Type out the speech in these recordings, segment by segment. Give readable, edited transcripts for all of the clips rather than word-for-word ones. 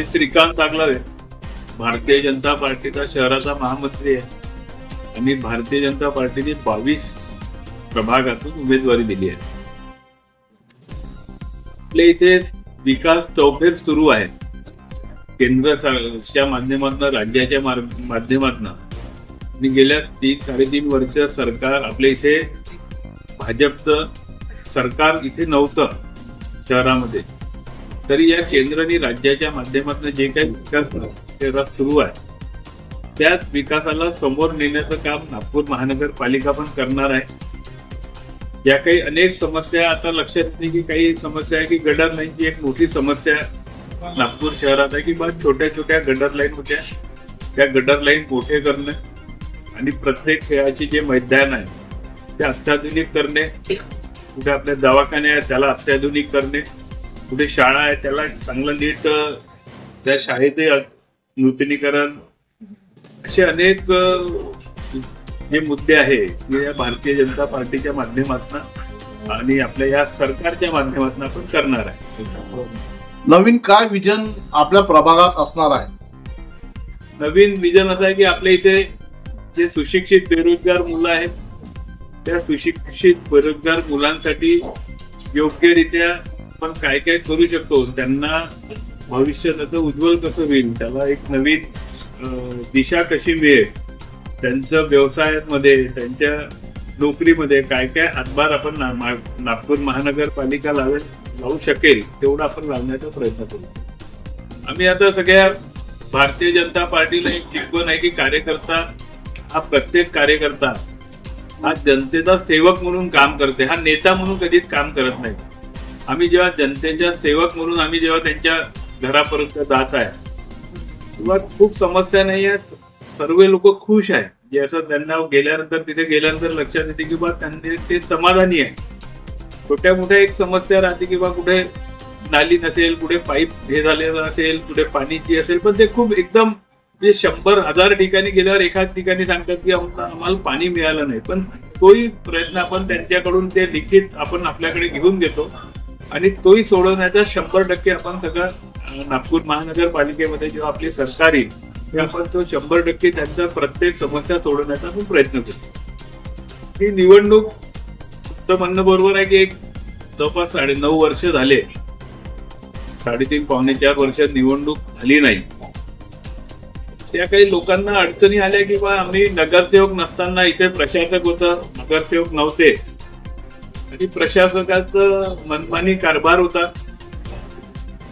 मी श्रीकांत आगलावे, भारतीय जनता पार्टीचा शहराचा महामंत्री आहे आणि भारतीय जनता पार्टीने 22 प्रभागातून उमेदवारी दिली आहे. आपल्या इथे विकास चौफेर सुरू आहे. केंद्राच्या माध्यमातून, राज्याच्या माध्यमातून आणि गेल्या 3-3.5 वर्ष सरकार आपल्या इथे भाजपचं सरकार इथे नव्हतं शहरामध्ये, तरी या केंद्र आणि राज्याच्या माध्यमातून जे काही विकास सुरू आहे त्यात विकासाला समोर नेण्याचं काम नागपूर महानगरपालिका पण करणार आहे. या काही अनेक समस्या आता लक्षात येते की काही समस्या आहे की गटर लाईनची एक मोठी समस्या नागपूर शहरात आहे की बा छोट्या छोट्या गटर लाईन होत्या, त्या गटर लाईन मोठे करणे आणि प्रत्येक खेळाची जे मैदान आहे ते अत्याधुनिक करणे, कुठे आपले दवाखाने आहेत त्याला अत्याधुनिक करणे, कुठे शाळा आहे त्याला चांगलं नीट त्या शाळेचे नूतनीकरण, असे अनेक जे मुद्दे आहे ते या भारतीय जनता पार्टीच्या माध्यमातून आणि आपल्या या सरकारच्या माध्यमातून आपण करणार आहे. नवीन काय विजन आपल्या प्रभागात असणार आहे? नवीन विजन असं आहे की आपल्या इथे जे सुशिक्षित बेरोजगार मुलं आहेत त्या सुशिक्षित बेरोजगार मुलांसाठी योग्यरित्या आपण काय काय करू शकतो, त्यांना भविष्य त्याचं उज्ज्वल कसं होईल, त्याला एक नवीन दिशा कशी मिळेल, त्यांच्या व्यवसायामध्ये त्यांच्या नोकरीमध्ये काय काय हातभार आपण नागपूर महानगरपालिका लावू शकेल तेवढं आपण लावण्याचा प्रयत्न करू. आम्ही आता सगळ्या भारतीय जनता पार्टीला एक शिकवण आहे की कार्यकर्ता हा प्रत्येक कार्यकर्ता हा जनतेचा सेवक म्हणून काम करते, हा नेता म्हणून कधीच काम करत नाही. आम्ही जेव्हा जनतेच्या सेवक म्हणून आम्ही जेव्हा त्यांच्या घरापर्यंत जात आहे तेव्हा खूप समस्या नाही आहे, सर्व लोक खुश आहे. जे असं त्यांना तिथे गेल्यानंतर लक्षात येते की बा त्यांनी ते समाधानी आहे. छोट्या मोठ्या एक समस्या राहते की बा कुठे नाली नसेल, कुठे पाईप हे झालेलं असेल, कुठे पाणीची असेल, पण ते खूप एकदम 100,000 ठिकाणी गेल्यावर एखाद ठिकाणी सांगतात की आम्हाला पाणी मिळालं नाही, पण तोही प्रयत्न आपण त्यांच्याकडून ते लिखित आपण आपल्याकडे घेऊन घेतो आणि तोही सोडवण्याचा 100% आपण सगळं नागपूर महानगरपालिकेमध्ये जेव्हा आपली सरकार येईल तेव्हा आपण तो 100% त्यांचा प्रत्येक समस्या सोडवण्याचा आपण प्रयत्न करू. ही निवडणूक तुमचं म्हणणं बरोबर आहे की एक जवळपास 9.5 वर्ष झाले, 3.5-4 वर्ष निवडणूक झाली नाही. त्या काही लोकांना अडचणी आल्या की बा आम्ही नगरसेवक नसताना इथे प्रशासक होतं, नगरसेवक नव्हते आणि प्रशासकाचं मनमानी कारभार होता,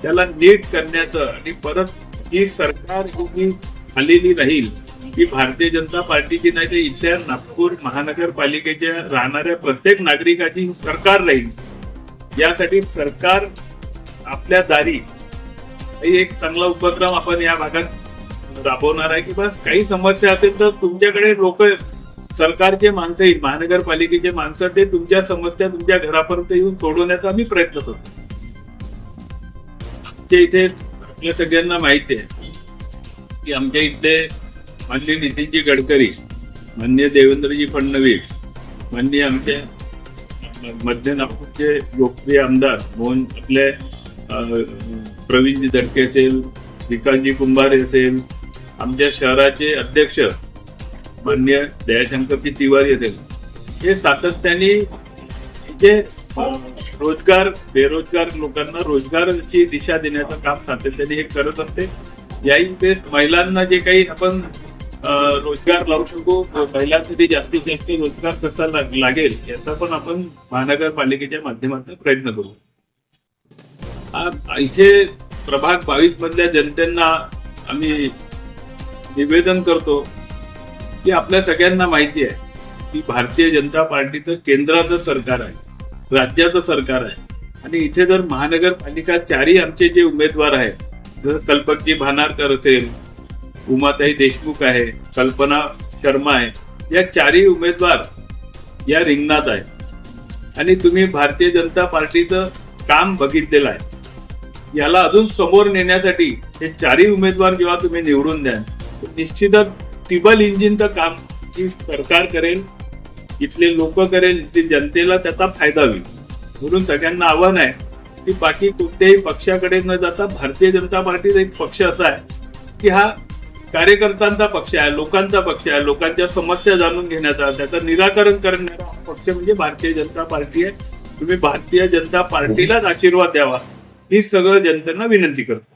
त्याला नीट करण्याचं आणि परत ही सरकार ही आलेली राहील ही भारतीय जनता पार्टीची नाही तर इथल्या नागपूर महानगरपालिकेच्या राहणाऱ्या प्रत्येक नागरिकाची सरकार राहील. यासाठी सरकार आपल्या दारी एक चांगला उपक्रम आपण या भागात राबवणार आहे की बस काही समस्या असेल तर तुमच्याकडे लोक सरकारचे माणसं येईल, महानगरपालिकेचे माणसं ते तुमच्या समस्या तुमच्या घरापर्यंत येऊन सोडवण्याचा आम्ही प्रयत्न करतो. इथे आपल्या सगळ्यांना माहिती आहे की आमच्या इथले माननीय नितीनजी गडकरी, माननीय देवेंद्रजी फडणवीस, माननीय आमच्या मध्य नागपूरचे लोकप्रिय आमदार आपले प्रवीणजी दटके असेल, श्रीकांतजी कुंभारे असेल, आमच्या शहराचे अध्यक्ष माननीय दयाशंकरजी तिवारी असेल, हे सातत्याने जे बेरोजगार लोकांना रोजगाराची दिशा देण्याचं काम सातत्याने हे करत असते. याही वेळेस महिलांना जे काही आपण रोजगार लावू शकू, महिलांसाठी जास्तीत जास्त रोजगार कसा लागेल याचा पण आपण महानगरपालिकेच्या माध्यमातून प्रयत्न करू. इथे प्रभाग 22 मधल्या जनतेला आम्ही निवेदन करतो की आपल्या सगळ्यांना माहिती आहे की भारतीय जनता पार्टीचं केंद्राचं सरकार आहे, राज्याचं सरकार आहे आणि इथे जर महानगरपालिका 4ही आमचे जे उमेदवार आहेत, जसं कल्पकजी भानारकर असेल, उमाताई देशमुख आहे, कल्पना शर्मा आहे, या 4ही उमेदवार या रिंगणात आहे आणि तुम्ही भारतीय जनता पार्टीचं काम बघितलेलं आहे. याला अजून समोर नेण्यासाठी हे 4ही उमेदवार जेव्हा तुम्ही निवडून द्याल निश्चितच टिबल इंजिनचं काम ही सरकार करेल, इथले लोक करेल, इथली जनतेला त्याचा फायदा होईल. म्हणून सगळ्यांना आव्हान आहे की बाकी कोणत्याही पक्षाकडे न जाता भारतीय जनता पार्टीचा एक पक्ष असा आहे की हा कार्यकर्त्यांचा पक्ष आहे, लोकांचा पक्ष आहे, लोकांच्या समस्या जाणून घेण्याचा, त्याचं निराकरण करणारा हा पक्ष म्हणजे भारतीय जनता पार्टी आहे. तुम्ही भारतीय जनता पार्टीलाच आशीर्वाद द्यावा ही सगळं जनतेला विनंती करतो.